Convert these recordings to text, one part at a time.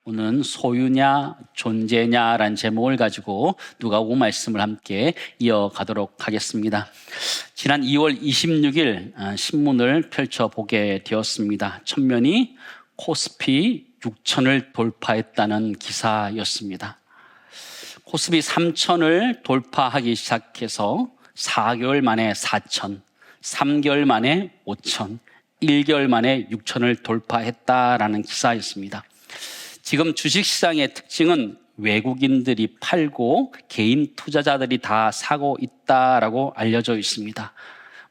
오늘은 소유냐 존재냐라는 제목을 가지고 누가복음 말씀을 함께 이어가도록 하겠습니다. 지난 2월 26일 신문을 펼쳐보게 되었습니다. 첫면이 코스피 6천을 돌파했다는 기사였습니다. 코스피 3천을 돌파하기 시작해서 4개월 만에 4천, 3개월 만에 5천, 1개월 만에 6천을 돌파했다라는 기사였습니다. 지금 주식시장의 특징은 외국인들이 팔고 개인 투자자들이 다 사고 있다라고 알려져 있습니다.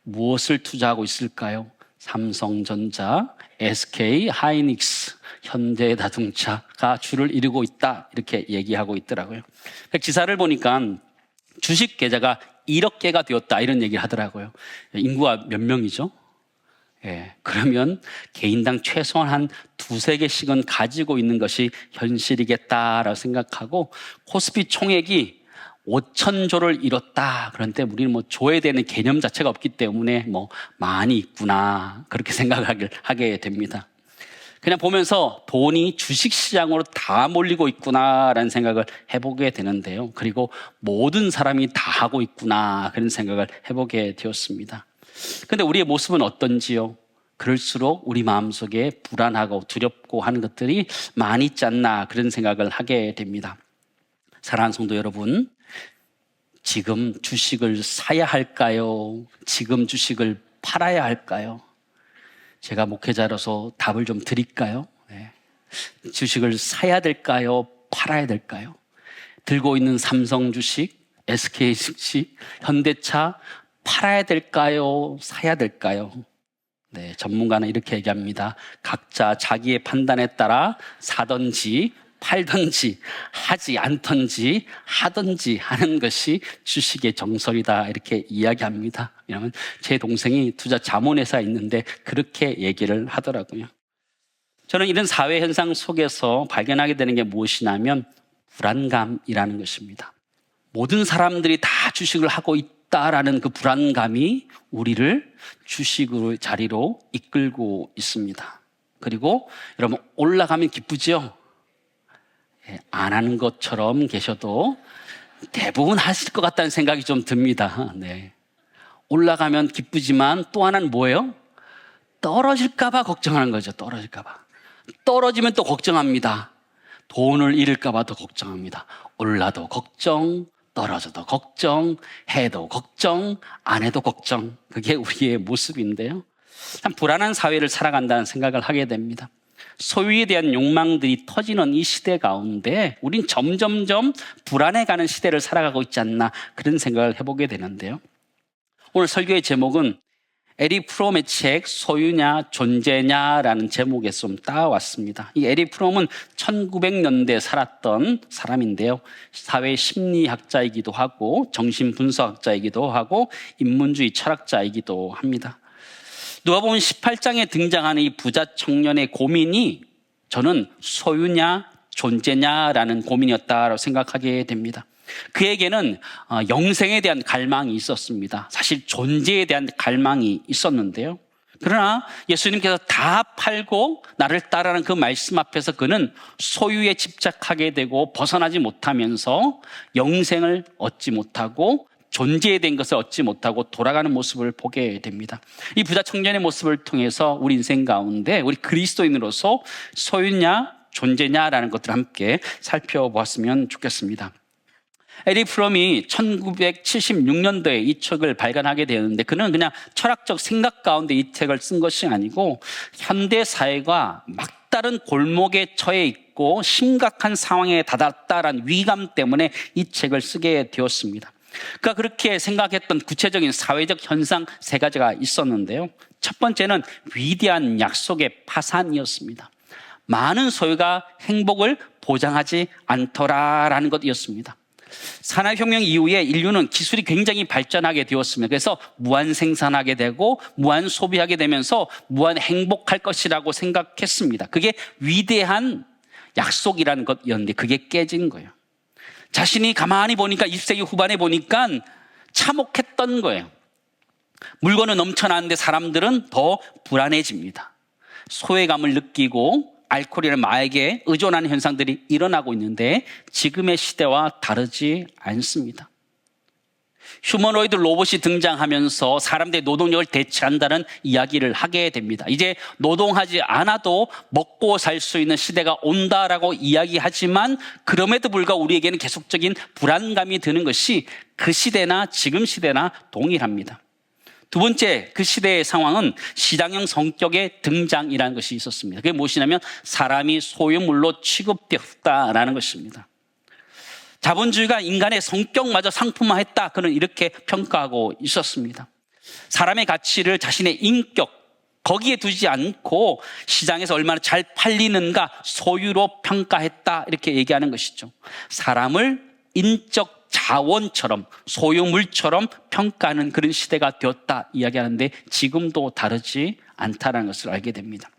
무엇을 투자하고 있을까요? 삼성전자, SK 하이닉스, 현대자동차가 주를 이루고 있다 이렇게 얘기하고 있더라고요. 기사를 보니까 주식 계좌가 1억 개가 되었다 이런 얘기를 하더라고요. 인구가 몇 명이죠? 그러면 개인당 최소한 한 두세 개씩은 가지고 있는 것이 현실이겠다라고 생각하고 코스피 총액이 5천조를 이뤘다. 그런데 우리는 조에 대한 개념 자체가 없기 때문에 많이 있구나 그렇게 생각을 하게 됩니다. 그냥 보면서 돈이 주식시장으로 다 몰리고 있구나라는 생각을 해보게 되는데요. 그리고 모든 사람이 다 하고 있구나 그런 생각을 해보게 되었습니다. 근데 우리의 모습은 어떤지요? 그럴수록 우리 마음속에 불안하고 두렵고 하는 것들이 많이 있지 않나 그런 생각을 하게 됩니다. 사랑하는 성도 여러분, 지금 주식을 사야 할까요? 지금 주식을 팔아야 할까요? 제가 목회자로서 답을 좀 드릴까요? 주식을 사야 될까요? 팔아야 될까요? 들고 있는 삼성 주식, SK 주식, 현대차 팔아야 될까요? 사야 될까요? 전문가는 이렇게 얘기합니다. 각자 자기의 판단에 따라 사든지 팔든지 하지 않든지 하든지 하는 것이 주식의 정설이다 이렇게 이야기합니다. 왜냐하면 제 동생이 투자 자문회사에 있는데 그렇게 얘기를 하더라고요. 저는 이런 사회 현상 속에서 발견하게 되는 게 무엇이냐면 불안감이라는 것입니다. 모든 사람들이 다 주식을 하고 있다라는 그 불안감이 우리를 주식의 자리로 이끌고 있습니다. 그리고 여러분 올라가면 기쁘죠? 안 하는 것처럼 계셔도 대부분 하실 것 같다는 생각이 좀 듭니다. 올라가면 기쁘지만 또 하나는 뭐예요? 떨어질까 봐 걱정하는 거죠. 떨어질까 봐. 떨어지면 또 걱정합니다. 돈을 잃을까 봐 더 걱정합니다. 올라도 걱정, 떨어져도 걱정, 해도 걱정, 안 해도 걱정. 그게 우리의 모습인데요. 참 불안한 사회를 살아간다는 생각을 하게 됩니다. 소유에 대한 욕망들이 터지는 이 시대 가운데 우린 점점점 불안해가는 시대를 살아가고 있지 않나 그런 생각을 해보게 되는데요. 오늘 설교의 제목은 에릭 프롬의 책 소유냐 존재냐라는 제목에서 좀 따왔습니다. 이 에릭 프롬은 1900년대에 살았던 사람인데요. 사회 심리학자이기도 하고 정신분석학자이기도 하고 인문주의 철학자이기도 합니다. 누가복음 18장에 등장하는 이 부자 청년의 고민이 저는 소유냐 존재냐라는 고민이었다고 생각하게 됩니다. 그에게는 영생에 대한 갈망이 있었습니다. 사실 존재에 대한 갈망이 있었는데요. 그러나 예수님께서 다 팔고 나를 따르라는 그 말씀 앞에서 그는 소유에 집착하게 되고 벗어나지 못하면서 영생을 얻지 못하고 존재에 대한 것을 얻지 못하고 돌아가는 모습을 보게 됩니다. 이 부자 청년의 모습을 통해서 우리 인생 가운데 우리 그리스도인으로서 소유냐 존재냐라는 것들을 함께 살펴보았으면 좋겠습니다. 에릭 프롬이 1976년도에 이 책을 발간하게 되었는데 그는 그냥 철학적 생각 가운데 이 책을 쓴 것이 아니고 현대 사회가 막다른 골목에 처해 있고 심각한 상황에 다다랐다라는 위기감 때문에 이 책을 쓰게 되었습니다. 그가 그렇게 생각했던 구체적인 사회적 현상 세 가지가 있었는데요. 첫 번째는 위대한 약속의 파산이었습니다. 많은 소유가 행복을 보장하지 않더라라는 것이었습니다. 산업혁명 이후에 인류는 기술이 굉장히 발전하게 되었습니다. 그래서 무한 생산하게 되고 무한 소비하게 되면서 무한 행복할 것이라고 생각했습니다. 그게 위대한 약속이라는 것이었는데 그게 깨진 거예요. 자신이 가만히 보니까 20세기 후반에 보니까 참혹했던 거예요. 물건은 넘쳐나는데 사람들은 더 불안해집니다. 소외감을 느끼고 알코올이나 마약에 의존하는 현상들이 일어나고 있는데 지금의 시대와 다르지 않습니다. 휴머노이드 로봇이 등장하면서 사람들의 노동력을 대체한다는 이야기를 하게 됩니다. 이제 노동하지 않아도 먹고 살 수 있는 시대가 온다라고 이야기하지만 그럼에도 불구하고 우리에게는 계속적인 불안감이 드는 것이 그 시대나 지금 시대나 동일합니다. 두 번째, 그 시대의 상황은 시장형 성격의 등장이라는 것이 있었습니다. 그게 무엇이냐면 사람이 소유물로 취급되었다라는 것입니다. 자본주의가 인간의 성격마저 상품화했다. 그는 이렇게 평가하고 있었습니다. 사람의 가치를 자신의 인격, 거기에 두지 않고 시장에서 얼마나 잘 팔리는가 소유로 평가했다. 이렇게 얘기하는 것이죠. 사람을 인적 자원처럼 소유물처럼 평가하는 그런 시대가 되었다 이야기하는데 지금도 다르지 않다는 것을 알게 됩니다.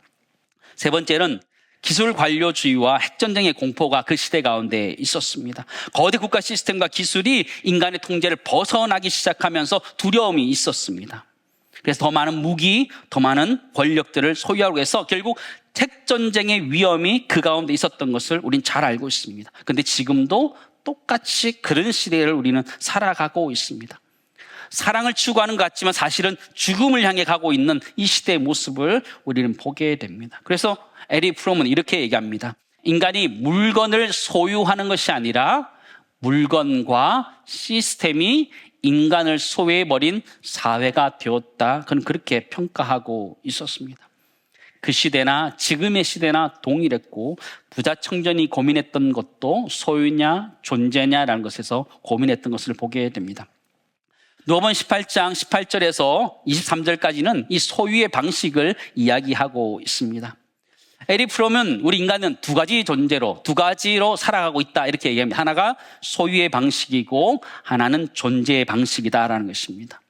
세 번째는 기술 관료주의와 핵전쟁의 공포가 그 시대 가운데 있었습니다. 거대 국가 시스템과 기술이 인간의 통제를 벗어나기 시작하면서 두려움이 있었습니다. 그래서 더 많은 무기, 더 많은 권력들을 소유하고 해서 결국 핵전쟁의 위험이 그 가운데 있었던 것을 우린 잘 알고 있습니다. 그런데 지금도 똑같이 그런 시대를 우리는 살아가고 있습니다. 사랑을 추구하는 것 같지만 사실은 죽음을 향해 가고 있는 이 시대의 모습을 우리는 보게 됩니다. 그래서 에릭 프롬은 이렇게 얘기합니다. 인간이 물건을 소유하는 것이 아니라 물건과 시스템이 인간을 소유해버린 사회가 되었다. 그는 그렇게 평가하고 있었습니다. 그 시대나 지금의 시대나 동일했고 부자 청년이 고민했던 것도 소유냐 존재냐라는 것에서 고민했던 것을 보게 됩니다. 누가복음 18장 18절에서 23절까지는 이 소유의 방식을 이야기하고 있습니다. 에릭 프롬은 우리 인간은 두 가지 존재로 두 가지로 살아가고 있다 이렇게 얘기합니다. 하나가 소유의 방식이고 하나는 존재의 방식이다라는 것입니다.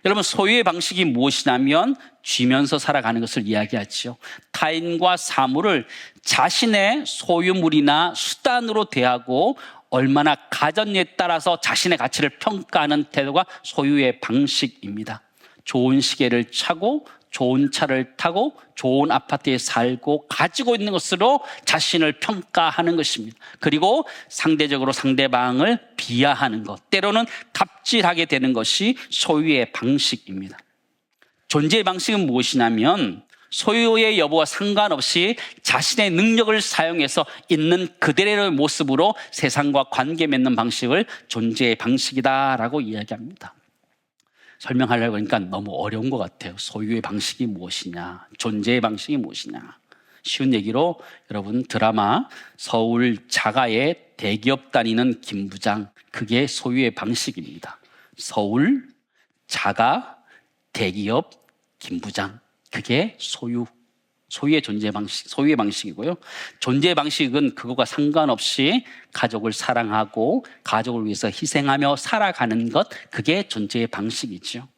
여러분 소유의 방식이 무엇이냐면 쥐면서 살아가는 것을 이야기하죠. 타인과 사물을 자신의 소유물이나 수단으로 대하고 얼마나 가졌냐에 따라서 자신의 가치를 평가하는 태도가 소유의 방식입니다. 좋은 시계를 차고 좋은 차를 타고 좋은 아파트에 살고 가지고 있는 것으로 자신을 평가하는 것입니다. 그리고 상대적으로 상대방을 비하하는 것, 때로는 갑질하게 되는 것이 소유의 방식입니다. 존재의 방식은 무엇이냐면 소유의 여부와 상관없이 자신의 능력을 사용해서 있는 그대로의 모습으로 세상과 관계 맺는 방식을 존재의 방식이다라고 이야기합니다. 설명하려고 하니까 너무 어려운 것 같아요. 소유의 방식이 무엇이냐, 존재의 방식이 무엇이냐. 쉬운 얘기로 여러분 드라마 서울 자가의 대기업 다니는 김부장, 그게 소유의 방식입니다. 서울 자가 대기업 김부장, 그게 소유의 존재 방식, 소유의 방식이고요. 존재의 방식은 그거와 상관없이 가족을 사랑하고 가족을 위해서 희생하며 살아가는 것, 그게 존재의 방식이죠.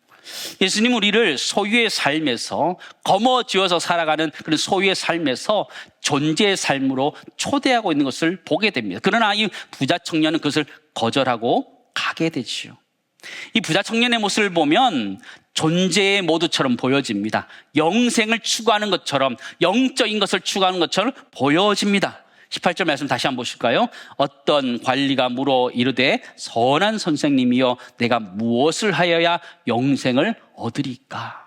예수님 우리를 소유의 삶에서 거머쥐어서 살아가는 그런 소유의 삶에서 존재의 삶으로 초대하고 있는 것을 보게 됩니다. 그러나 이 부자 청년은 그것을 거절하고 가게 되지요. 이 부자 청년의 모습을 보면 존재의 모두처럼 보여집니다. 영생을 추구하는 것처럼, 영적인 것을 추구하는 것처럼 보여집니다. 18절 말씀 다시 한번 보실까요? 어떤 관리가 물어 이르되 선한 선생님이여 내가 무엇을 하여야 영생을 얻으리까?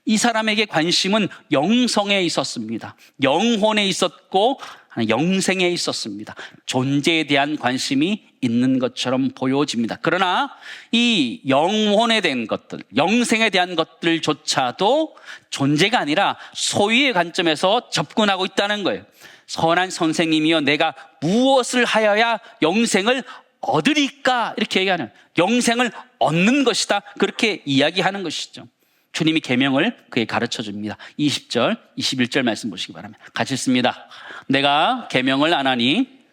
이 사람에게 관심은 영성에 있었습니다. 영혼에 있었고 영생에 있었습니다. 존재에 대한 관심이 있는 것처럼 보여집니다. 그러나 이 영혼에 대한 것들, 영생에 대한 것들조차도 존재가 아니라 소유의 관점에서 접근하고 있다는 거예요. 선한 선생님이여 내가 무엇을 하여야 영생을 얻으리까? 이렇게 얘기하는, 영생을 얻는 것이다, 그렇게 이야기하는 것이죠. 주님이 계명을 그에 가르쳐 줍니다. 20절, 21절 말씀 보시기 바랍니다. 같이 읽습니다. 내가 계명을 안 하니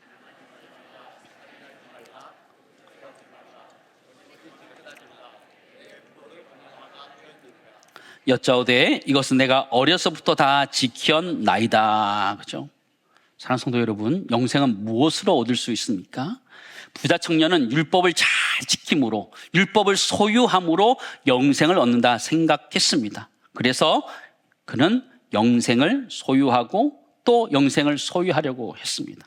여짜오되 이것은 내가 어려서부터 다 지켰나이다. 그죠? 사랑하는 성도 여러분, 영생은 무엇으로 얻을 수 있습니까? 부자 청년은 율법을 잘 지킴으로, 율법을 소유함으로 영생을 얻는다 생각했습니다. 그래서 그는 영생을 소유하고 또 영생을 소유하려고 했습니다.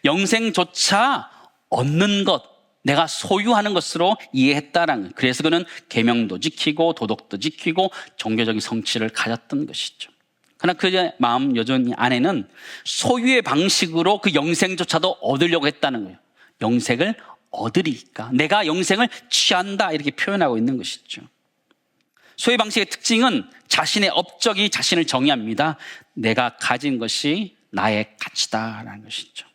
영생조차 얻는 것, 내가 소유하는 것으로 이해했다라는 거예요. 그래서 그는 계명도 지키고 도덕도 지키고 종교적인 성취를 가졌던 것이죠. 그러나 그의 마음 여전히 안에는 소유의 방식으로 그 영생조차도 얻으려고 했다는 거예요. 영생을 얻으리까, 내가 영생을 취한다, 이렇게 표현하고 있는 것이죠. 소유의 방식의 특징은 자신의 업적이 자신을 정의합니다. 내가 가진 것이 나의 가치다라는 것이죠.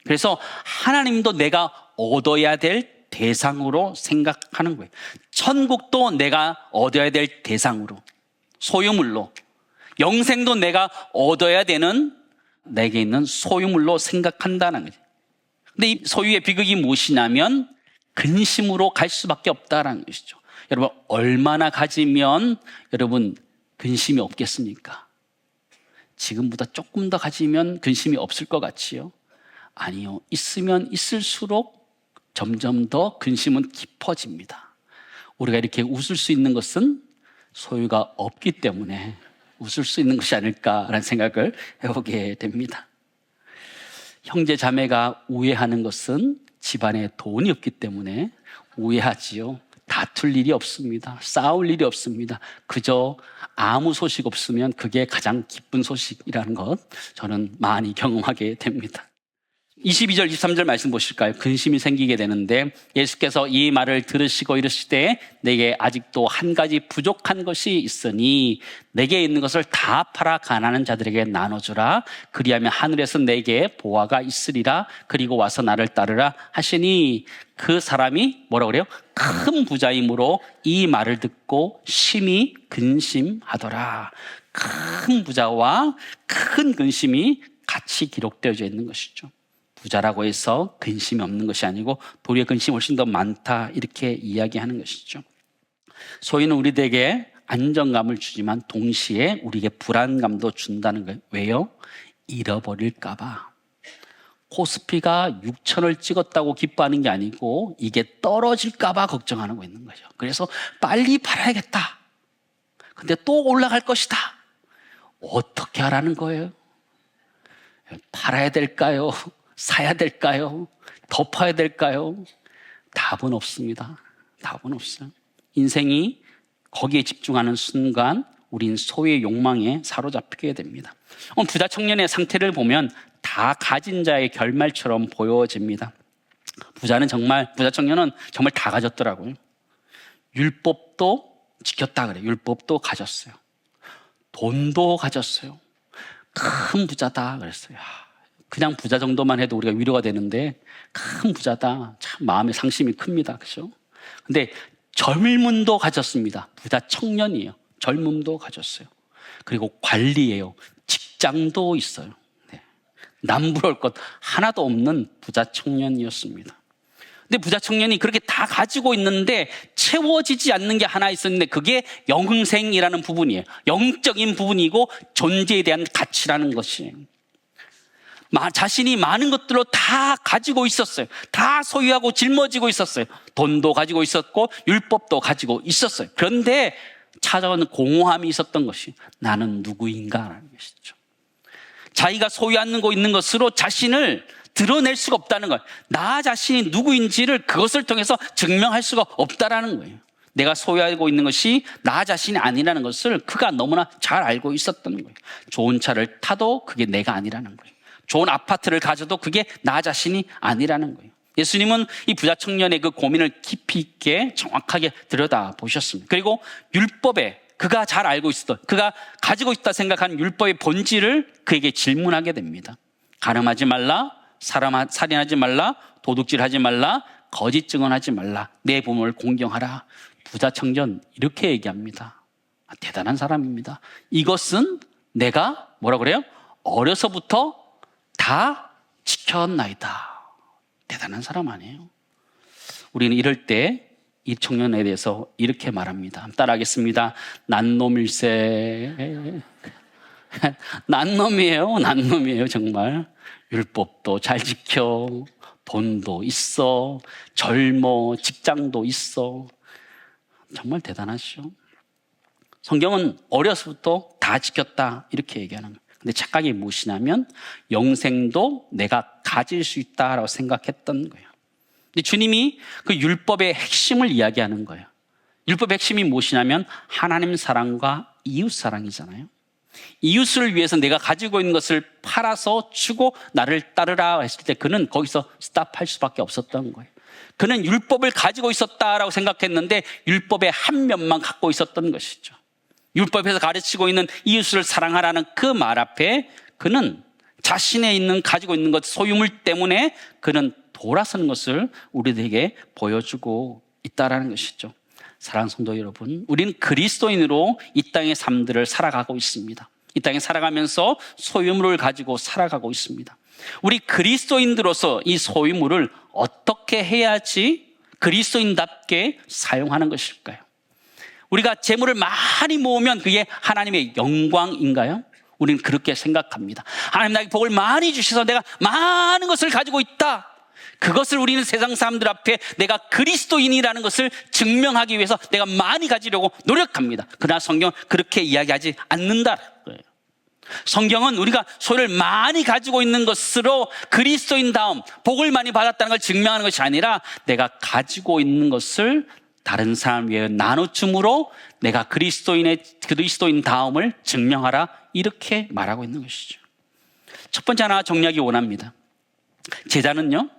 그래서 하나님도 내가 얻어야 될 대상으로 생각하는 거예요. 천국도 내가 얻어야 될 대상으로, 소유물로, 영생도 내가 얻어야 되는 내게 있는 소유물로 생각한다는 거죠. 근데 이 소유의 비극이 무엇이냐면 근심으로 갈 수밖에 없다는 것이죠. 여러분, 얼마나 가지면 여러분 근심이 없겠습니까? 지금보다 조금 더 가지면 근심이 없을 것 같지요? 아니요. 있으면 있을수록 점점 더 근심은 깊어집니다. 우리가 이렇게 웃을 수 있는 것은 소유가 없기 때문에 웃을 수 있는 것이 아닐까라는 생각을 해보게 됩니다. 형제 자매가 우애하는 것은 집안에 돈이 없기 때문에 우애하지요. 다툴 일이 없습니다. 싸울 일이 없습니다. 그저 아무 소식 없으면 그게 가장 기쁜 소식이라는 것, 저는 많이 경험하게 됩니다. 22절, 23절 말씀 보실까요? 근심이 생기게 되는데 예수께서 이 말을 들으시고 이르시되 내게 아직도 한 가지 부족한 것이 있으니 내게 있는 것을 다 팔아 가난한 자들에게 나눠주라. 그리하면 하늘에서 내게 보화가 있으리라. 그리고 와서 나를 따르라 하시니, 그 사람이 뭐라고 그래요? 큰 부자이므로 이 말을 듣고 심히 근심하더라. 큰 부자와 큰 근심이 같이 기록되어져 있는 것이죠. 부자라고 해서 근심이 없는 것이 아니고 도리어 근심이 훨씬 더 많다, 이렇게 이야기하는 것이죠. 소유는 우리에게 안정감을 주지만 동시에 우리에게 불안감도 준다는 거예요. 왜요? 잃어버릴까 봐. 코스피가 6천을 찍었다고 기뻐하는 게 아니고 이게 떨어질까 봐 걱정하고 있는 거죠. 그래서 빨리 팔아야겠다. 근데 또 올라갈 것이다. 어떻게 하라는 거예요? 팔아야 될까요? 사야 될까요? 덮어야 될까요? 답은 없습니다. 답은 없어요. 인생이 거기에 집중하는 순간 우린 소유의 욕망에 사로잡히게 됩니다. 부자 청년의 상태를 보면 다 가진 자의 결말처럼 보여집니다. 부자 청년은 정말 다 가졌더라고요. 율법도 지켰다 그래요. 율법도 가졌어요. 돈도 가졌어요. 큰 부자다 그랬어요. 그냥 부자 정도만 해도 우리가 위로가 되는데 큰 부자다, 참 마음의 상심이 큽니다. 그렇죠? 근데 젊음도 가졌습니다. 부자 청년이에요. 젊음도 가졌어요. 그리고 관리예요. 직장도 있어요. 네. 남부러울 것 하나도 없는 부자 청년이었습니다. 근데 부자 청년이 그렇게 다 가지고 있는데 채워지지 않는 게 하나 있었는데 그게 영생이라는 부분이에요. 영적인 부분이고 존재에 대한 가치라는 것이에요. 자신이 많은 것들로 다 가지고 있었어요. 다 소유하고 짊어지고 있었어요. 돈도 가지고 있었고 율법도 가지고 있었어요. 그런데 찾아오는 공허함이 있었던 것이 나는 누구인가라는 것이죠. 자기가 소유하고 있는 것으로 자신을 드러낼 수가 없다는 거예요. 나 자신이 누구인지를 그것을 통해서 증명할 수가 없다라는 거예요. 내가 소유하고 있는 것이 나 자신이 아니라는 것을 그가 너무나 잘 알고 있었던 거예요. 좋은 차를 타도 그게 내가 아니라는 거예요. 좋은 아파트를 가져도 그게 나 자신이 아니라는 거예요. 예수님은 이 부자 청년의 그 고민을 깊이 있게 정확하게 들여다보셨습니다. 그리고 율법에 그가 잘 알고 있었던, 그가 가지고 있다 생각하는 율법의 본질을 그에게 질문하게 됩니다. 간음하지 말라, 살인하지 말라, 도둑질하지 말라, 거짓 증언하지 말라, 내 부모를 공경하라. 부자 청년 이렇게 얘기합니다. 대단한 사람입니다. 이것은 내가 뭐라 그래요? 어려서부터 다 지켰나이다. 대단한 사람 아니에요? 우리는 이럴 때 이 청년에 대해서 이렇게 말합니다. 따라하겠습니다. 난 놈일세. 난 놈이에요 정말. 율법도 잘 지켜, 돈도 있어, 젊어, 직장도 있어. 정말 대단하시죠? 성경은 어려서부터 다 지켰다 이렇게 얘기하는 거예요. 근데 착각이 무엇이냐면 영생도 내가 가질 수 있다라고 생각했던 거예요. 근데 주님이 그 율법의 핵심을 이야기하는 거예요. 율법의 핵심이 무엇이냐면 하나님 사랑과 이웃 사랑이잖아요. 이웃을 위해서 내가 가지고 있는 것을 팔아서 주고 나를 따르라 했을 때 그는 거기서 스탑할 수밖에 없었던 거예요. 그는 율법을 가지고 있었다라고 생각했는데 율법의 한 면만 갖고 있었던 것이죠. 율법에서 가르치고 있는 이웃을 사랑하라는 그 말 앞에 그는 자신의 가지고 있는 것, 소유물 때문에 그는 돌아서는 것을 우리들에게 보여주고 있다라는 것이죠. 사랑하는 성도 여러분, 우리는 그리스도인으로 이 땅의 삶들을 살아가고 있습니다. 이 땅에 살아가면서 소유물을 가지고 살아가고 있습니다. 우리 그리스도인들로서 이 소유물을 어떻게 해야지 그리스도인답게 사용하는 것일까요? 우리가 재물을 많이 모으면 그게 하나님의 영광인가요? 우리는 그렇게 생각합니다. 하나님 나에게 복을 많이 주셔서 내가 많은 것을 가지고 있다. 그것을 우리는 세상 사람들 앞에 내가 그리스도인이라는 것을 증명하기 위해서 내가 많이 가지려고 노력합니다. 그러나 성경은 그렇게 이야기하지 않는다는 거예요. 성경은 우리가 소유를 많이 가지고 있는 것으로 그리스도인다움, 복을 많이 받았다는 걸 증명하는 것이 아니라 내가 가지고 있는 것을 다른 사람 위해 나눠줌으로 내가 그리스도인 다움을 증명하라, 이렇게 말하고 있는 것이죠. 첫 번째 하나 정리하기 원합니다. 제자는요,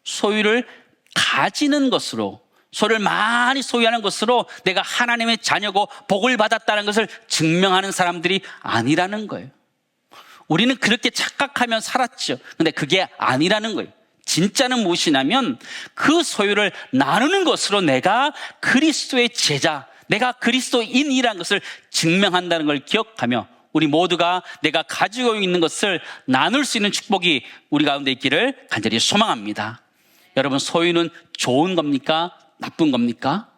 소유를 가지는 것으로, 소유를 많이 소유하는 것으로 내가 하나님의 자녀고 복을 받았다는 것을 증명하는 사람들이 아니라는 거예요. 우리는 그렇게 착각하며 살았죠. 근데 그게 아니라는 거예요. 진짜는 무엇이냐면 그 소유를 나누는 것으로 내가 그리스도의 제자, 내가 그리스도인이라는 것을 증명한다는 걸 기억하며 우리 모두가 내가 가지고 있는 것을 나눌 수 있는 축복이 우리 가운데 있기를 간절히 소망합니다. 여러분, 소유는 좋은 겁니까? 나쁜 겁니까?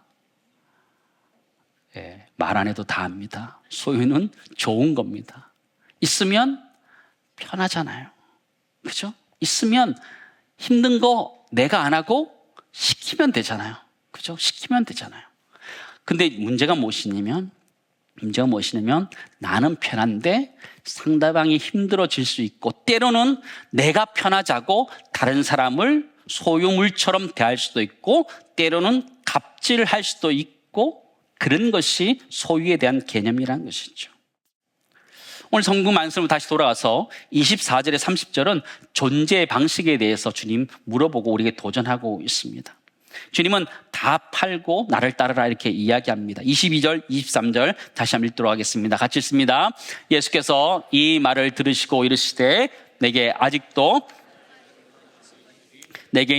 말 안 해도 다 압니다. 소유는 좋은 겁니다. 있으면 편하잖아요. 그죠? 있으면 힘든 거 내가 안 하고 시키면 되잖아요. 그죠? 시키면 되잖아요. 근데 문제가 무엇이냐면 나는 편한데 상대방이 힘들어질 수 있고, 때로는 내가 편하자고 다른 사람을 소유물처럼 대할 수도 있고, 때로는 갑질할 수도 있고, 그런 것이 소유에 대한 개념이라는 것이죠. 오늘 성경 말씀으로 다시 돌아가서 24절에 30절은 존재의 방식에 대해서 주님 물어보고 우리에게 도전하고 있습니다. 주님은 다 팔고 나를 따르라 이렇게 이야기합니다. 22절, 23절 다시 한번 읽도록 하겠습니다. 같이 읽습니다. 예수께서 이 말을 들으시고 이르시되 내게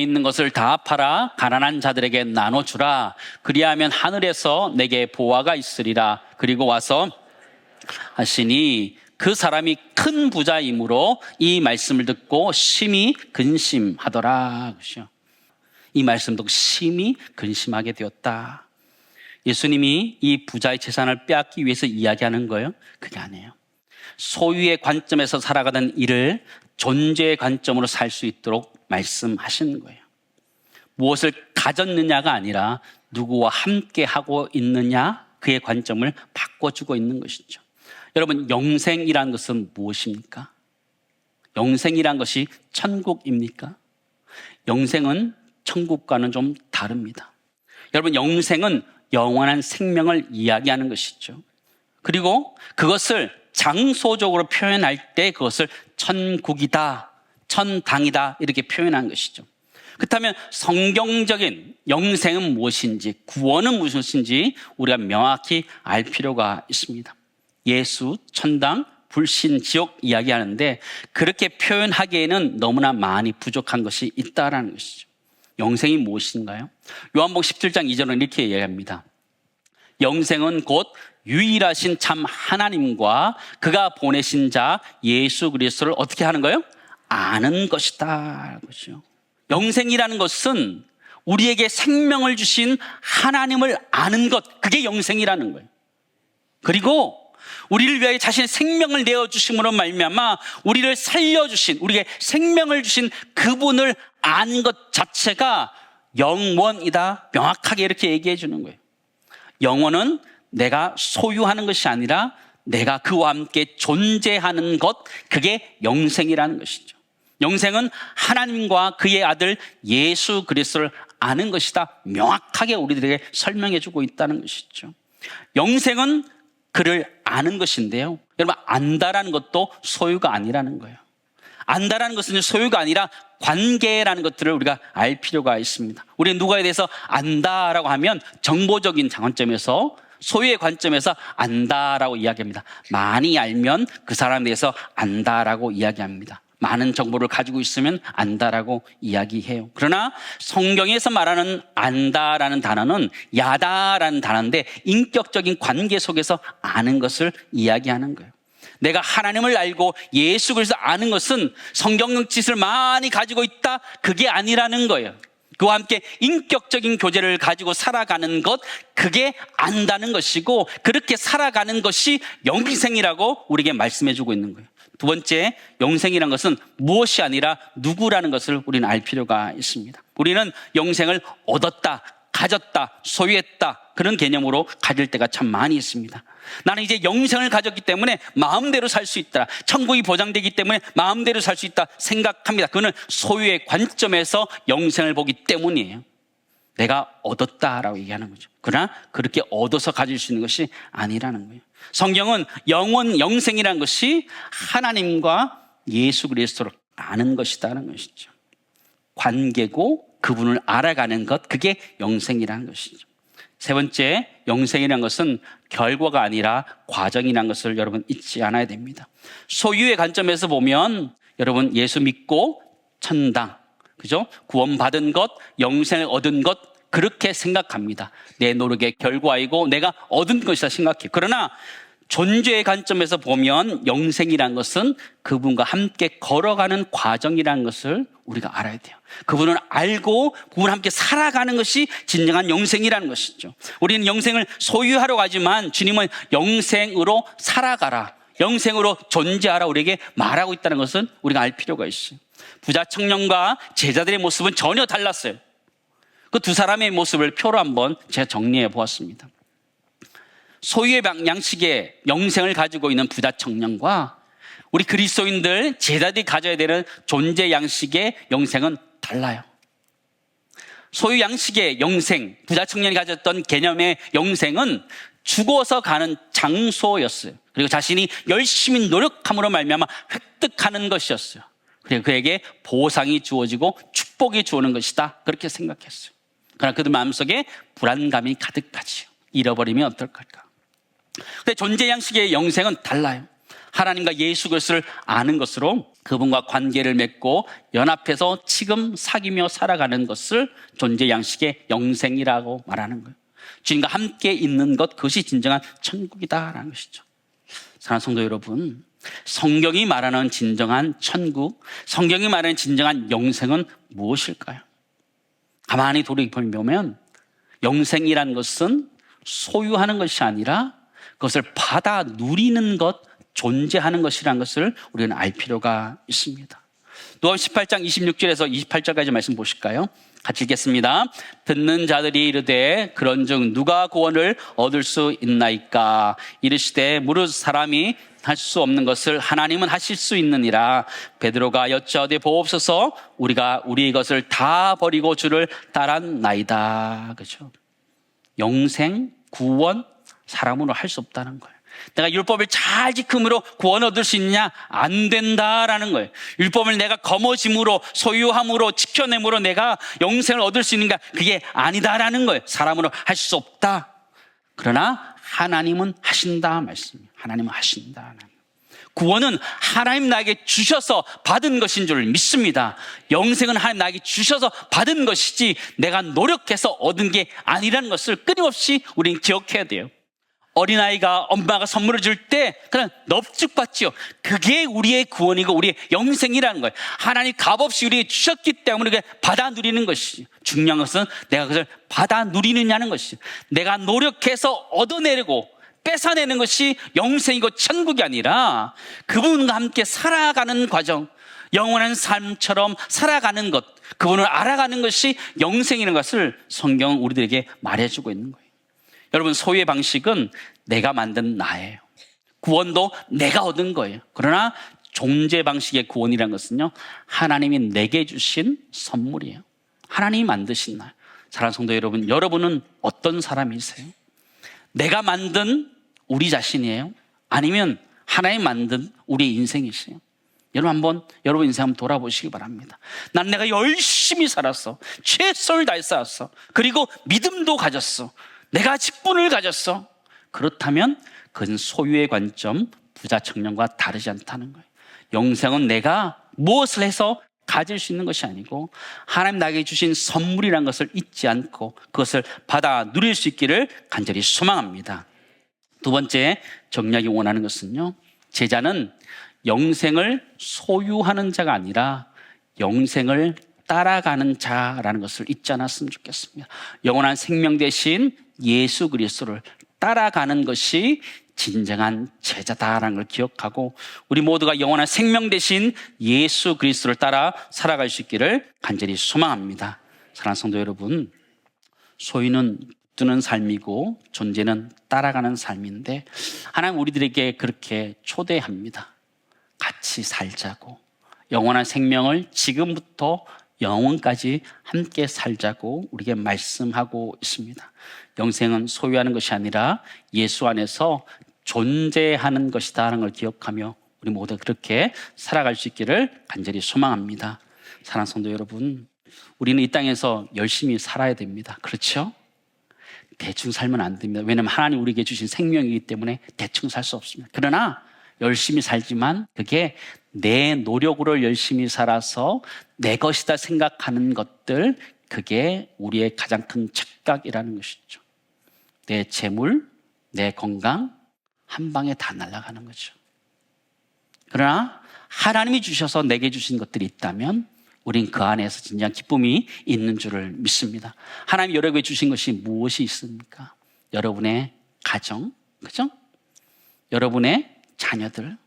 있는 것을 다 팔아 가난한 자들에게 나눠주라. 그리하면 하늘에서 내게 보화가 있으리라. 그리고 와서 하시니 그 사람이 큰 부자이므로 이 말씀을 듣고 심히 근심하더라. 이 말씀 듣고 심히 근심하게 되었다. 예수님이 이 부자의 재산을 빼앗기 위해서 이야기하는 거예요? 그게 아니에요. 소유의 관점에서 살아가던 이를 존재의 관점으로 살 수 있도록 말씀하시는 거예요. 무엇을 가졌느냐가 아니라 누구와 함께 하고 있느냐, 그의 관점을 바꿔주고 있는 것이죠. 여러분, 영생이라는 것은 무엇입니까? 영생이란 것이 천국입니까? 영생은 천국과는 좀 다릅니다. 여러분, 영생은 영원한 생명을 이야기하는 것이죠. 그리고 그것을 장소적으로 표현할 때 그것을 천국이다, 천당이다 이렇게 표현한 것이죠. 그렇다면 성경적인 영생은 무엇인지, 구원은 무엇인지 우리가 명확히 알 필요가 있습니다. 예수, 천당, 불신, 지옥 이야기하는데 그렇게 표현하기에는 너무나 많이 부족한 것이 있다라는 것이죠. 영생이 무엇인가요? 요한복음 17장 2절은 이렇게 이야기합니다. 영생은 곧 유일하신 참 하나님과 그가 보내신 자 예수 그리스도를 어떻게 하는 거예요? 아는 것이다. 그렇죠? 영생이라는 것은 우리에게 생명을 주신 하나님을 아는 것, 그게 영생이라는 거예요. 그리고 우리를 위하여 자신의 생명을 내어주심으로 말미암아 우리를 살려주신, 우리에게 생명을 주신 그분을 아는 것 자체가 영원이다. 명확하게 이렇게 얘기해 주는 거예요. 영원은 내가 소유하는 것이 아니라 내가 그와 함께 존재하는 것, 그게 영생이라는 것이죠. 영생은 하나님과 그의 아들 예수 그리스도를 아는 것이다. 명확하게 우리들에게 설명해 주고 있다는 것이죠. 영생은 그를 아는 것인데요. 여러분, 안다라는 것도 소유가 아니라는 거예요. 안다라는 것은 소유가 아니라 관계라는 것들을 우리가 알 필요가 있습니다. 우리는 누구에 대해서 안다라고 하면 정보적인 관점에서, 소유의 관점에서 안다라고 이야기합니다. 많이 알면 그 사람에 대해서 안다라고 이야기합니다. 많은 정보를 가지고 있으면 안다라고 이야기해요. 그러나 성경에서 말하는 안다라는 단어는 야다라는 단어인데, 인격적인 관계 속에서 아는 것을 이야기하는 거예요. 내가 하나님을 알고 예수 그리스도 아는 것은 성경적 지식을 많이 가지고 있다, 그게 아니라는 거예요. 그와 함께 인격적인 교제를 가지고 살아가는 것, 그게 안다는 것이고, 그렇게 살아가는 것이 영생이라고 우리에게 말씀해 주고 있는 거예요. 두 번째, 영생이라는 것은 무엇이 아니라 누구라는 것을 우리는 알 필요가 있습니다. 우리는 영생을 얻었다, 가졌다, 소유했다, 그런 개념으로 가질 때가 참 많이 있습니다. 나는 이제 영생을 가졌기 때문에 마음대로 살 수 있다, 천국이 보장되기 때문에 마음대로 살 수 있다 생각합니다. 그거는 소유의 관점에서 영생을 보기 때문이에요. 내가 얻었다라고 얘기하는 거죠. 그러나 그렇게 얻어서 가질 수 있는 것이 아니라는 거예요. 성경은 영생이라는 것이 하나님과 예수 그리스도를 아는 것이다라는 것이죠. 관계고 그분을 알아가는 것, 그게 영생이라는 것이죠. 세 번째, 영생이라는 것은 결과가 아니라 과정이라는 것을 여러분 잊지 않아야 됩니다. 소유의 관점에서 보면 여러분 예수 믿고 천당, 그죠? 구원받은 것, 영생을 얻은 것, 그렇게 생각합니다. 내 노력의 결과이고 내가 얻은 것이라 생각해요. 그러나 존재의 관점에서 보면 영생이라는 것은 그분과 함께 걸어가는 과정이라는 것을 우리가 알아야 돼요. 그분을 알고 그분과 함께 살아가는 것이 진정한 영생이라는 것이죠. 우리는 영생을 소유하려고 하지만 주님은 영생으로 살아가라, 영생으로 존재하라 우리에게 말하고 있다는 것은 우리가 알 필요가 있어요. 부자 청년과 제자들의 모습은 전혀 달랐어요. 그 두 사람의 모습을 표로 한번 제가 정리해 보았습니다. 소유의 양식의 영생을 가지고 있는 부자 청년과 우리 그리스도인들 제자들이 가져야 되는 존재 양식의 영생은 달라요. 소유 양식의 영생, 부자 청년이 가졌던 개념의 영생은 죽어서 가는 장소였어요. 그리고 자신이 열심히 노력함으로 말미암아 획득하는 것이었어요. 그리고 그에게 보상이 주어지고 축복이 주어지는 것이다, 그렇게 생각했어요. 그러나 그들 마음속에 불안감이 가득하지요. 잃어버리면 어떨까? 근데 존재 양식의 영생은 달라요. 하나님과 예수 그리스도를 아는 것으로 그분과 관계를 맺고 연합해서 지금 사귀며 살아가는 것을 존재 양식의 영생이라고 말하는 거예요. 주님과 함께 있는 것, 그것이 진정한 천국이다라는 것이죠. 사랑하는 성도 여러분, 성경이 말하는 진정한 천국, 성경이 말하는 진정한 영생은 무엇일까요? 가만히 돌이켜보면 영생이라는 것은 소유하는 것이 아니라 그것을 받아 누리는 것, 존재하는 것이라는 것을 우리는 알 필요가 있습니다. 누가복음 18장 26절에서 28절까지 말씀 보실까요? 같이 읽겠습니다. 듣는 자들이 이르되 그런즉 누가 구원을 얻을 수 있나이까? 이르시되 무릇 사람이 할 수 없는 것을 하나님은 하실 수 있느니라. 베드로가 여짜오되 보옵소서, 우리가 우리의 것을 다 버리고 주를 따랐나이다. 그렇죠? 영생, 구원, 사람으로 할 수 없다는 거예요. 내가 율법을 잘 지킴으로 구원 얻을 수 있느냐? 안 된다라는 거예요. 율법을 내가 거머쥡으로, 소유함으로, 지켜냄으로 내가 영생을 얻을 수 있는가? 그게 아니다라는 거예요. 사람으로 할 수 없다. 그러나 하나님은 하신다 말씀이에요. 하나님은 하신다. 구원은 하나님 나에게 주셔서 받은 것인 줄 믿습니다. 영생은 하나님 나에게 주셔서 받은 것이지 내가 노력해서 얻은 게 아니라는 것을 끊임없이 우리는 기억해야 돼요. 어린아이가 엄마가 선물을 줄 때 그냥 넙죽 받지요. 그게 우리의 구원이고 우리의 영생이라는 거예요. 하나님 값없이 우리에게 주셨기 때문에 그게 받아 누리는 것이죠. 중요한 것은 내가 그것을 받아 누리느냐는 것이죠. 내가 노력해서 얻어내려고 뺏어내는 것이 영생이고 천국이 아니라 그분과 함께 살아가는 과정, 영원한 삶처럼 살아가는 것, 그분을 알아가는 것이 영생이라는 것을 성경은 우리들에게 말해주고 있는 거예요. 여러분, 소유의 방식은 내가 만든 나예요. 구원도 내가 얻은 거예요. 그러나 존재 방식의 구원이라는 것은요, 하나님이 내게 주신 선물이에요. 하나님이 만드신 날. 사랑하는 성도 여러분, 여러분은 어떤 사람이세요? 내가 만든 우리 자신이에요? 아니면 하나님 만든 우리의 인생이세요? 여러분 인생 한번 돌아보시기 바랍니다. 난 내가 열심히 살았어. 최선을 다해 살았어. 그리고 믿음도 가졌어. 내가 직분을 가졌어. 그렇다면 그건 소유의 관점, 부자 청년과 다르지 않다는 거예요. 영생은 내가 무엇을 해서 가질 수 있는 것이 아니고 하나님 나에게 주신 선물이라는 것을 잊지 않고 그것을 받아 누릴 수 있기를 간절히 소망합니다. 두 번째 정리하기 원하는 것은요, 제자는 영생을 소유하는 자가 아니라 영생을 따라가는 자라는 것을 잊지 않았으면 좋겠습니다. 영원한 생명 대신 예수 그리스도를 따라가는 것이 진정한 제자다라는 걸 기억하고 우리 모두가 영원한 생명 대신 예수 그리스도를 따라 살아갈 수 있기를 간절히 소망합니다. 사랑하는 성도 여러분, 소유는 붙드는 삶이고 존재는 따라가는 삶인데 하나님 우리들에게 그렇게 초대합니다. 같이 살자고, 영원한 생명을 지금부터 영원까지 함께 살자고 우리에게 말씀하고 있습니다. 영생은 소유하는 것이 아니라 예수 안에서 존재하는 것이다 하는 걸 기억하며 우리 모두 그렇게 살아갈 수 있기를 간절히 소망합니다. 사랑하는 성도 여러분, 우리는 이 땅에서 열심히 살아야 됩니다. 그렇죠? 대충 살면 안 됩니다. 왜냐하면 하나님 우리에게 주신 생명이기 때문에 대충 살 수 없습니다. 그러나 열심히 살지만 그게 내 노력으로 열심히 살아서 내 것이다 생각하는 것들, 그게 우리의 가장 큰 착각이라는 것이죠. 내 재물, 내 건강 한 방에 다 날아가는 거죠. 그러나 하나님이 주셔서 내게 주신 것들이 있다면 우린 그 안에서 진정한 기쁨이 있는 줄을 믿습니다. 하나님이 여러분에게 주신 것이 무엇이 있습니까? 여러분의 가정, 그죠? 여러분의 자녀들,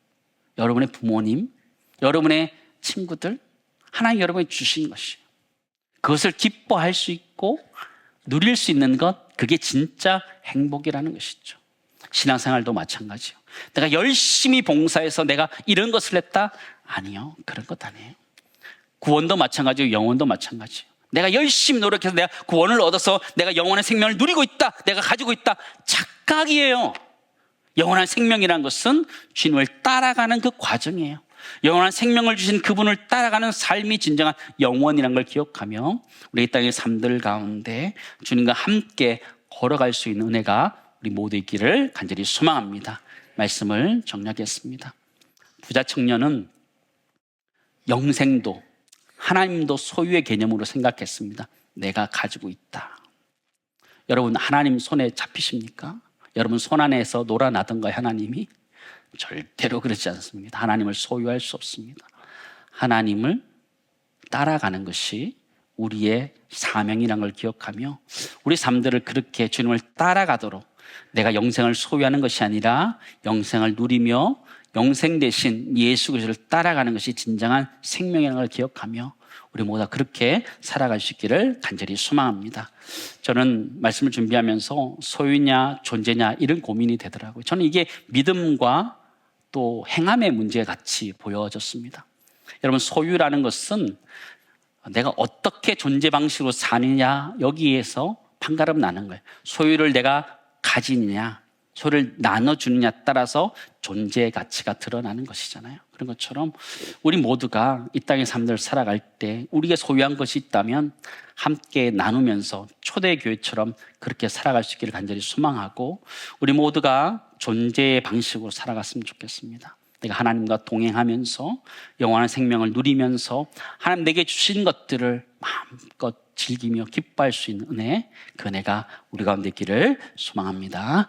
여러분의 부모님, 여러분의 친구들, 하나님 여러분이 주신 것이에요. 그것을 기뻐할 수 있고 누릴 수 있는 것, 그게 진짜 행복이라는 것이죠. 신앙생활도 마찬가지요. 내가 열심히 봉사해서 내가 이런 것을 했다? 아니요, 그런 것 아니에요. 구원도 마찬가지고 영혼도 마찬가지예요. 내가 열심히 노력해서 내가 구원을 얻어서 내가 영원한 생명을 누리고 있다, 내가 가지고 있다, 착각이에요. 영원한 생명이라는 것은 주님을 따라가는 그 과정이에요. 영원한 생명을 주신 그분을 따라가는 삶이 진정한 영원이라는 걸 기억하며 우리 이 땅의 삶들 가운데 주님과 함께 걸어갈 수 있는 은혜가 우리 모두 있기를 간절히 소망합니다. 말씀을 정리하겠습니다. 부자 청년은 영생도 하나님도 소유의 개념으로 생각했습니다. 내가 가지고 있다. 여러분, 하나님 손에 잡히십니까? 여러분 손 안에서 놀아나던가요, 하나님이? 절대로 그렇지 않습니다. 하나님을 소유할 수 없습니다. 하나님을 따라가는 것이 우리의 사명이라는 걸 기억하며 우리 삶들을 그렇게 주님을 따라가도록 내가 영생을 소유하는 것이 아니라 영생을 누리며 영생 대신 예수 그리스도를 따라가는 것이 진정한 생명이라는 걸 기억하며 우리 모두 그렇게 살아갈 수 있기를 간절히 소망합니다. 저는 말씀을 준비하면서 소유냐 존재냐 이런 고민이 되더라고요. 저는 이게 믿음과 또 행함의 문제 같이 보여졌습니다. 여러분, 소유라는 것은 내가 어떻게 존재 방식으로 사느냐 여기에서 판가름 나는 거예요. 소유를 내가 가지느냐, 소유를 나눠주느냐에 따라서 존재의 가치가 드러나는 것이잖아요. 그런 것처럼 우리 모두가 이 땅의 삶을 살아갈 때 우리가 소유한 것이 있다면 함께 나누면서 초대교회처럼 그렇게 살아갈 수 있기를 간절히 소망하고 우리 모두가 존재의 방식으로 살아갔으면 좋겠습니다. 내가 하나님과 동행하면서 영원한 생명을 누리면서 하나님 내게 주신 것들을 마음껏 즐기며 기뻐할 수 있는 은혜, 그 은혜가 우리 가운데 있기를 소망합니다.